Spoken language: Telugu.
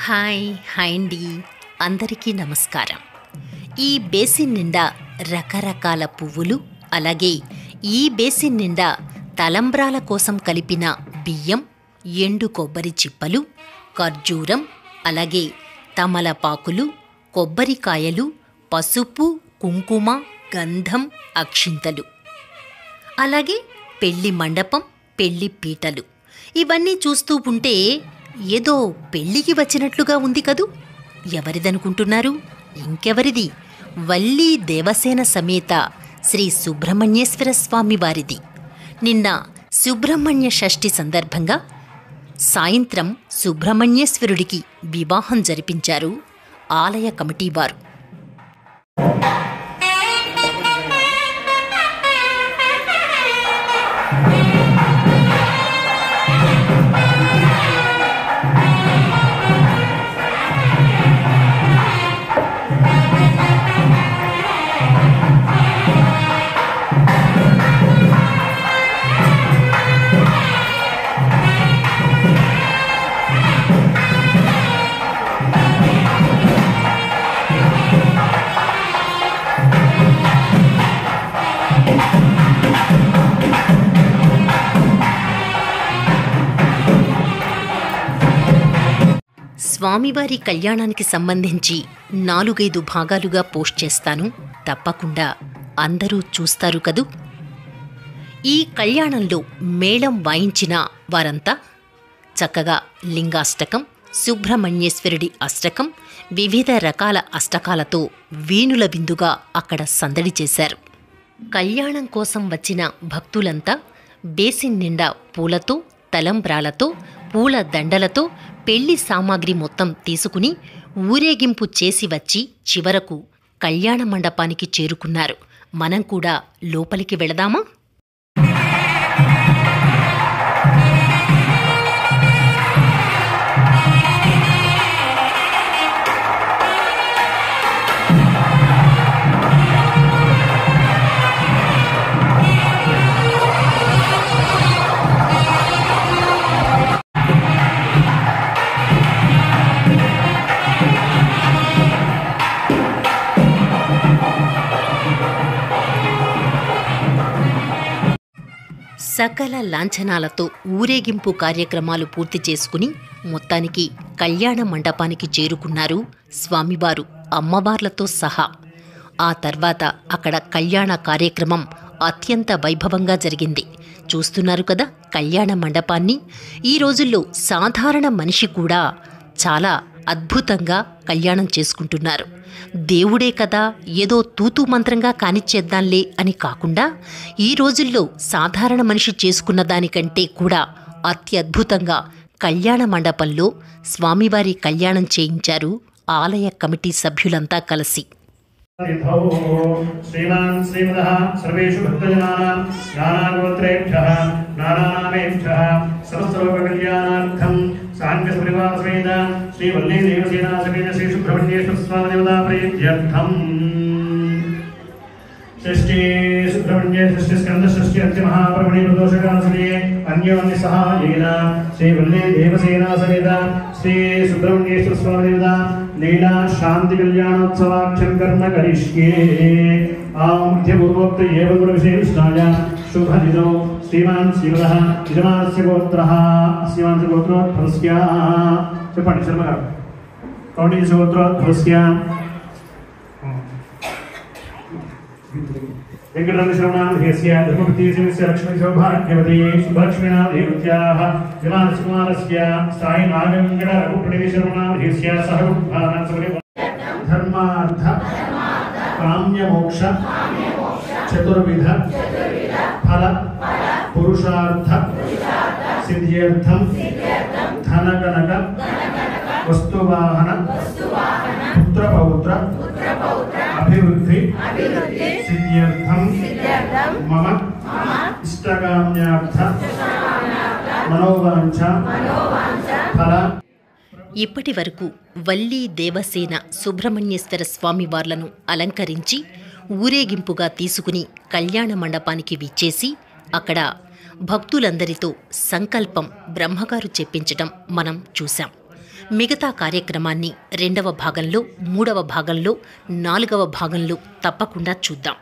హాయ్ అండి. అందరికీ నమస్కారం. ఈ బేసిన్ నిండా రకరకాల పువ్వులు, అలాగే ఈ బేసిన్ నిండా తలంబ్రాల కోసం కలిపిన బియ్యం, ఎండు కొబ్బరి చిప్పలు, ఖర్జూరం, అలాగే తమలపాకులు, కొబ్బరికాయలు, పసుపు, కుంకుమ, గంధం, అక్షింతలు, అలాగే పెళ్లి మండపం, పెళ్లి పీటలు. ఇవన్నీ చూస్తూ ఉంటే ఏదో పెళ్లికి వచ్చినట్లుగా ఉంది కదూ. ఎవరిదనుకుంటున్నారు? ఇంకెవరిది? వల్లీ దేవసేన సమేత శ్రీ సుబ్రహ్మణ్యేశ్వర స్వామి వారిది. నిన్న సుబ్రహ్మణ్య షష్ఠి సందర్భంగా సాయంత్రం సుబ్రహ్మణ్యేశ్వరుడికి వివాహం జరిపించారు ఆలయ కమిటీ వారు. స్వామివారి కళ్యాణానికి సంబంధించి 4-5 భాగాలుగా పోస్ట్ చేస్తాను. తప్పకుండా అందరూ చూస్తారు కదూ. ఈ కళ్యాణంలో మేళం వాయించిన వారంతా చక్కగా లింగాష్టకం, సుబ్రహ్మణ్యేశ్వరుడి అష్టకం, వివిధ రకాల అష్టకాలతో వీణుల బిందుగా అక్కడ సందడి చేశారు. కళ్యాణం కోసం వచ్చిన భక్తులంతా బేసిన్ నిండా పూలతో, తలంబ్రాలతో, పూల దండలతో పెళ్లి సామాగ్రి మొత్తం తీసుకుని ఊరేగింపు చేసి వచ్చి చివరకు కళ్యాణ మండపానికి చేరుకున్నారు. మనం కూడా లోపలికి వెళదామా? సకల లాంఛనాలతో ఊరేగింపు కార్యక్రమాలు పూర్తి చేసుకుని మొత్తానికి కళ్యాణ మండపానికి చేరుకున్నారు స్వామివారు అమ్మవార్లతో సహా. ఆ తర్వాత అక్కడ కళ్యాణ కార్యక్రమం అత్యంత వైభవంగా జరిగింది. చూస్తున్నారు కదా కళ్యాణ మండపాన్ని. ఈ రోజుల్లో సాధారణ మనిషి కూడా చాలా అద్భుతంగా కళ్యాణం చేసుకుంటున్నారు. దేవుడే కదా, ఏదో తూతూ మంత్రంగా కానిచ్చేద్దాంలే అని కాకుండా ఈ రోజుల్లో సాధారణ మనిషి చేసుకున్న దానికంటే కూడా అత్యద్భుతంగా కళ్యాణ మండపంలో స్వామివారి కళ్యాణం చేయించారు ఆలయ కమిటీ సభ్యులంతా కలిసి. శ్రీమాన్ శ్రీమదః సర్వేషు భక్తజనానాం నానాగోత్రేభ్యః నానానామేభ్యః సమస్తలోక కళ్యాణార్థం సాంఘ పరివార సమేత శ్రీ వల్లీ దేవసేనా సమేత శ్రీ సుబ్రహ్మణ్యేశ్వర స్వామి దేవతా ప్రీత్యర్థం షష్ఠీ సుబ్రహ్మణ్య షష్ఠి స్కంద షష్ఠి అత్యమహాపర్వణి ప్రదోషకాల సమయే అన్యోన్య సహాయేన శ్రీ వల్లీ దేవసేనా సమేత శ్రీ సుబ్రహ్మణ్యేశ్వర స్వామి దేవతా లీలా శాంతి కళ్యాణోత్సవాఖ్యం కర్మ కరిష్యే. ఆముఖ్యపూర్వోక్త ఏవ గుణ విషయ విష్ణాయ శుభదినో శ్రీమాన్ శ్రీమదః యజమానస్య గోత్రః అస్యమానస్య గోత్రోద్భవస్య. చెప్పండి శర్మ గారు. కౌండిన్య గోత్రోద్భవస్య వెంకటరమణశ్రవణామధేస్య ధర్మపతిస్య లక్ష్మీ సౌభాగ్యవతి సుభలక్ష్మిణా దేవత్యాః యజమానస్య కుమారస్య సాయి నాగవేంకట రఘుప్రణీశరవణామధేస్య సహ ధర్మార్థ కామ్యమోక్ష చతుర్విధ ఫల పురుషార్థ సిద్ధ్యర్థం ధనకనక వస్తువాహన పుత్రపౌత్ర అభివృద్ధి సిద్ధ్యర్థం మమ ఇష్టకామ్యార్థ మనోవాంఛ ఫల. ఇప్పటి వరకు వల్లీ దేవసేన సుబ్రహ్మణ్యేశ్వర స్వామి వార్లను అలంకరించి ఊరేగింపుగా తీసుకుని కళ్యాణ మండపానికి విచ్చేసి అక్కడ భక్తులందరితో సంకల్పం బ్రహ్మగారు చెప్పించటం మనం చూశాం. మిగతా కార్యక్రమాన్ని 2వ భాగంలో, 3వ భాగంలో, 4వ భాగంలో తప్పకుండా చూద్దాం.